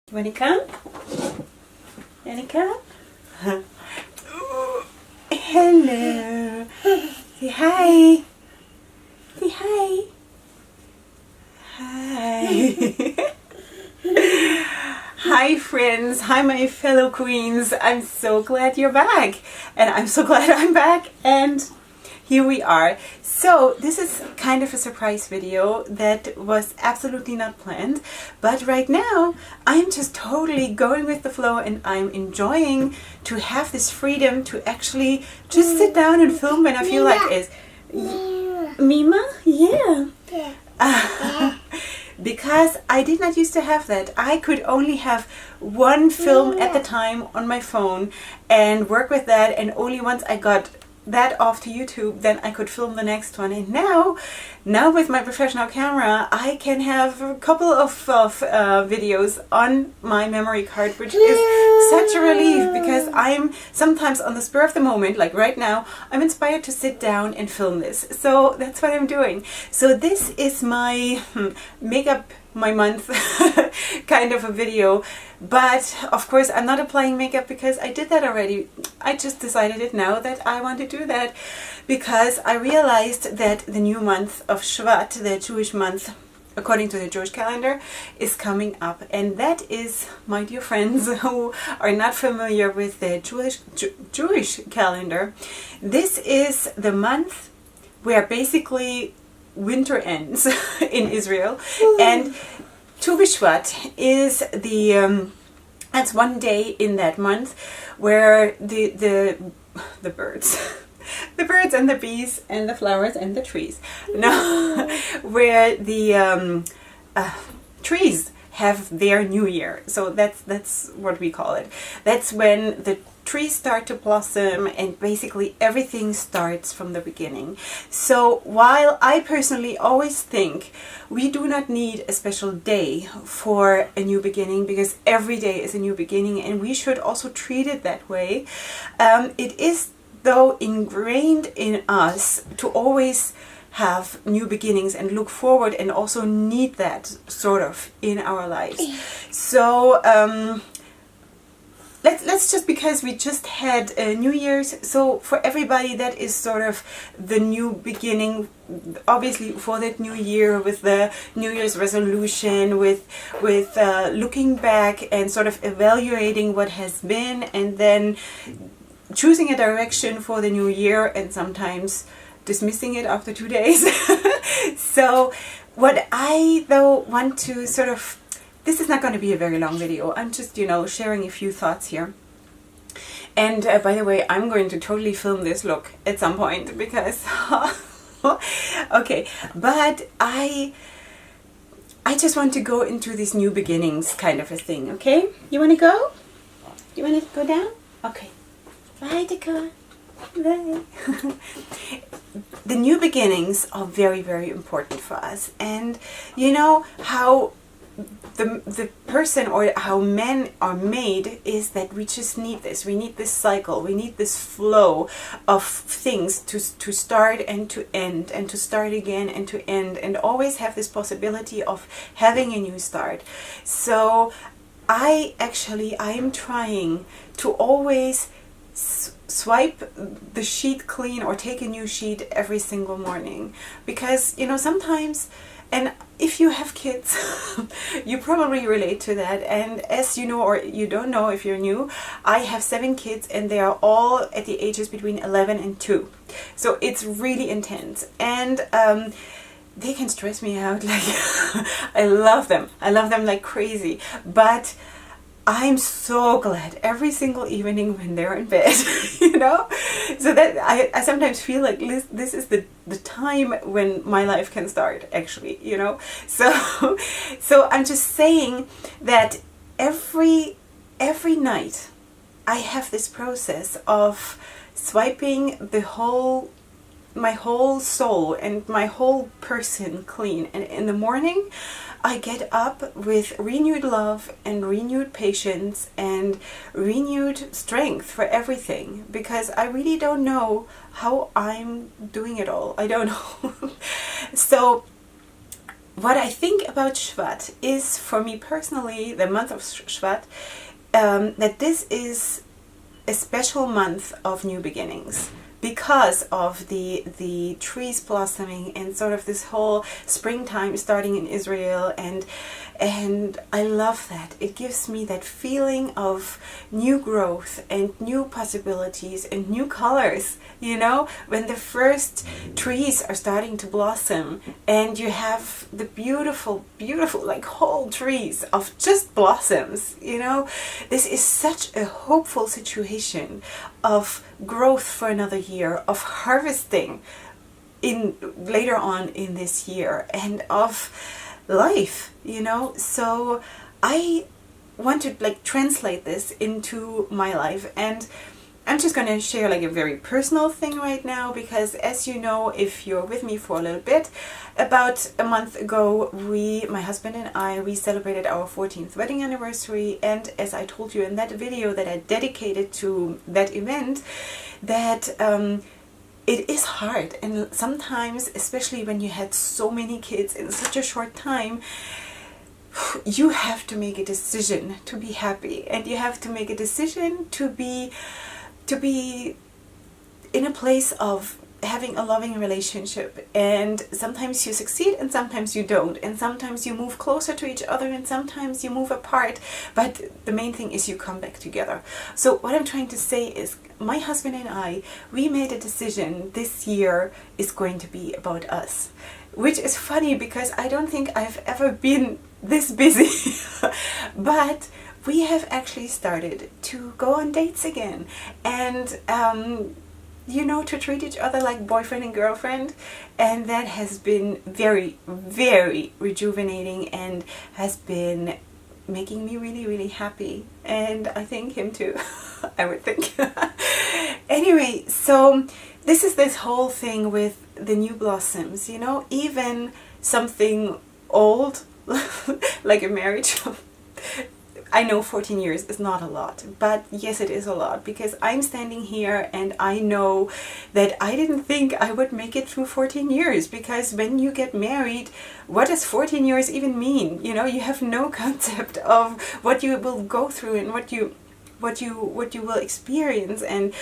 Wanna come? Wanna come? Hello. Say hi. Say hi. Hi. Hi friends. Hi my fellow queens. I'm so glad you're back. And I'm so glad I'm back. And here we are. So this is kind of a surprise video that was absolutely not planned, but right now I'm just totally going with the flow and I'm enjoying to have this freedom to actually just sit down and film when I feel like it. Mima? Yeah. Because I did not used to have that. I could only have one film at the time on my phone and work with that, and only once I got that off to YouTube, then I could film the next one. And now with my professional camera, I can have a couple of videos on my memory card, which is such a relief because I'm sometimes on the spur of the moment, like right now, I'm inspired to sit down and film this. So that's what I'm doing. So this is my makeup my month kind of a video, but of course I'm not applying makeup because I did that already. I just decided it now that I want to do that because I realized that the new month of Shevat, the Jewish month according to the Jewish calendar, is coming up, and that is, my dear friends who are not familiar with the Jewish calendar, this is the month where basically winter ends in Israel, and Tu B'Shvat is the that's one day in that month where the birds the birds and the bees and the flowers and the trees where the trees have their new year. So that's what we call it. That's when the trees start to blossom and basically everything starts from the beginning. So while I personally always think we do not need a special day for a new beginning because every day is a new beginning and we should also treat it that way, it is though ingrained in us to always have new beginnings and look forward and also need that sort of in our lives. So let's just, because we just had New Year's, so for everybody that is sort of the new beginning, obviously for that new year, with the New Year's resolution, with looking back and sort of evaluating what has been and then choosing a direction for the new year and sometimes dismissing it after 2 days. So what I though want to sort of, this is not going to be a very long video, I'm just, sharing a few thoughts here. And by the way, I'm going to totally film this look at some point because okay, but I just want to go into this new beginnings kind of a thing. Okay, you want to go? You want to go down? Okay, bye Dakota. Bye. The new beginnings are very, very important for us, and you know how the person or how men are made is that we just need this. We need this cycle. We need this flow of things to start and to end and to start again and to end and always have this possibility of having a new start. So I am trying to always swipe the sheet clean or take a new sheet every single morning, because sometimes, and if you have kids you probably relate to that, and as you know or you don't know if you're new, I have 7 kids and they are all at the ages between 11 and 2, so it's really intense, and they can stress me out. Like I love them like crazy, but I'm so glad every single evening when they're in bed, so that I sometimes feel like this is the time when my life can start, actually, so I'm just saying that every night I have this process of swiping my whole soul and my whole person clean, and in the morning I get up with renewed love and renewed patience and renewed strength for everything, because I really don't know how I'm doing it all. I don't know. So what I think about Shevat is, for me personally, the month of Shevat, that this is a special month of new beginnings, because of the trees blossoming and sort of this whole springtime starting in Israel, and I love that. It gives me that feeling of new growth and new possibilities and new colors, you know, when the first trees are starting to blossom and you have the beautiful, beautiful, like whole trees of just blossoms, you know. This is such a hopeful situation of growth for another year, of harvesting in later on in this year, and of life, you know. So I want to like translate this into my life, and I'm just going to share like a very personal thing right now, because as you know, if you're with me for a little bit, about a month ago, my husband and I, we celebrated our 14th wedding anniversary, and as I told you in that video that I dedicated to that event, that it is hard, and sometimes, especially when you had so many kids in such a short time, you have to make a decision to be happy, and you have to make a decision to be in a place of having a loving relationship. And sometimes you succeed and sometimes you don't, and sometimes you move closer to each other and sometimes you move apart, but the main thing is you come back together. So what I'm trying to say is, my husband and I, we made a decision this year is going to be about us, which is funny because I don't think I've ever been this busy but we have actually started to go on dates again, and you know, to treat each other like boyfriend and girlfriend, and that has been very, very rejuvenating and has been making me really, really happy, and I think him too. I would think. Anyway, so this is this whole thing with the new blossoms, you know, even something old like a marriage. I know 14 years is not a lot, but yes, it is a lot, because I'm standing here and I know that I didn't think I would make it through 14 years, because when you get married, what does 14 years even mean? You know, you have no concept of what you will go through and what you will experience. And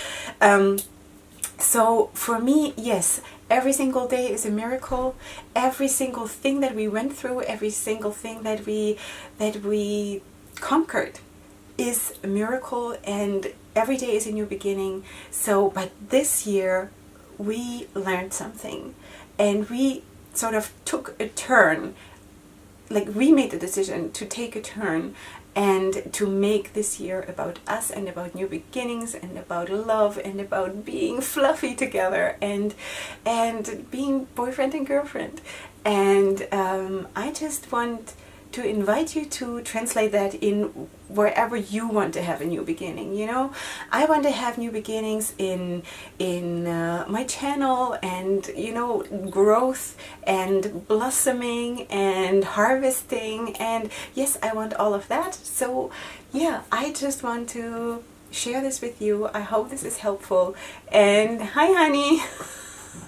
so for me, yes, every single day is a miracle. Every single thing that we went through, every single thing that we conquered is a miracle, and every day is a new beginning. So, but this year we learned something, and we sort of took a turn, like we made the decision to take a turn and to make this year about us and about new beginnings and about love and about being fluffy together and being boyfriend and girlfriend. And I just want to invite you to translate that in wherever you want to have a new beginning. You know, I want to have new beginnings in my channel, and you know, growth and blossoming and harvesting, and yes, I want all of that. So yeah, I just want to share this with you. I hope this is helpful. And hi, honey.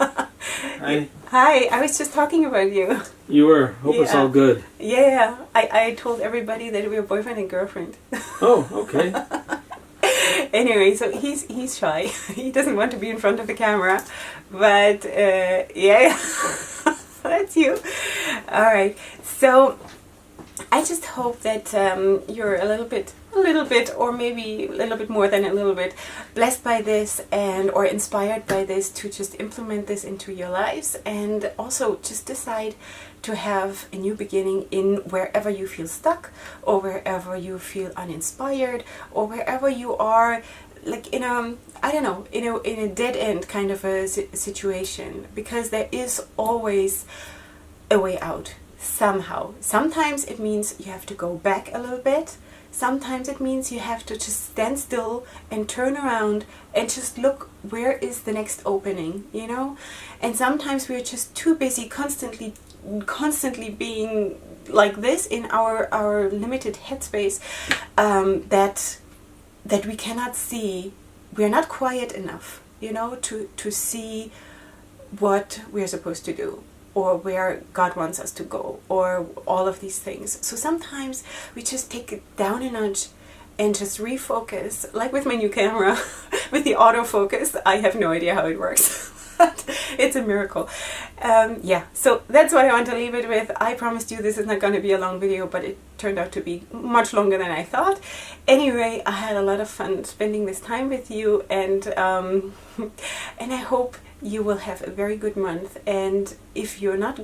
Hi. Hi, I was just talking about you. You were. Hope it's all good. Yeah, I told everybody that we were boyfriend and girlfriend. Oh, okay. Anyway, so he's shy. He doesn't want to be in front of the camera. But yeah, that's you. All right. So I just hope that you're a little bit, or maybe a little bit more than a little bit, blessed by this and or inspired by this to just implement this into your lives, and also just decide to have a new beginning in wherever you feel stuck, or wherever you feel uninspired, or wherever you are like in a, I don't know, in a dead end kind of a situation, because there is always a way out. Somehow. Sometimes it means you have to go back a little bit. Sometimes it means you have to just stand still and turn around and just look, where is the next opening, you know? And sometimes we're just too busy constantly being like this in our limited headspace, that we cannot see, we're not quiet enough, you know, to see what we're supposed to do. or where God wants us to go, or all of these things. So sometimes we just take it down a notch and just refocus, like with my new camera, with the autofocus. I have no idea how it works. It's a miracle. Yeah, so that's what I want to leave it with. I promised you this is not going to be a long video, but it turned out to be much longer than I thought. Anyway, I had a lot of fun spending this time with you, and I hope you will have a very good month. And if you're not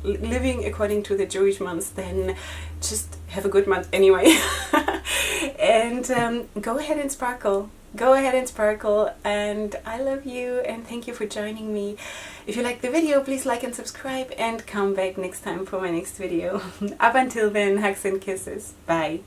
living according to the Jewish months, then just have a good month anyway. And go ahead and sparkle. Go ahead and sparkle, and I love you, and thank you for joining me. If you like the video, please like and subscribe, and come back next time for my next video. Up until then, hugs and kisses. Bye.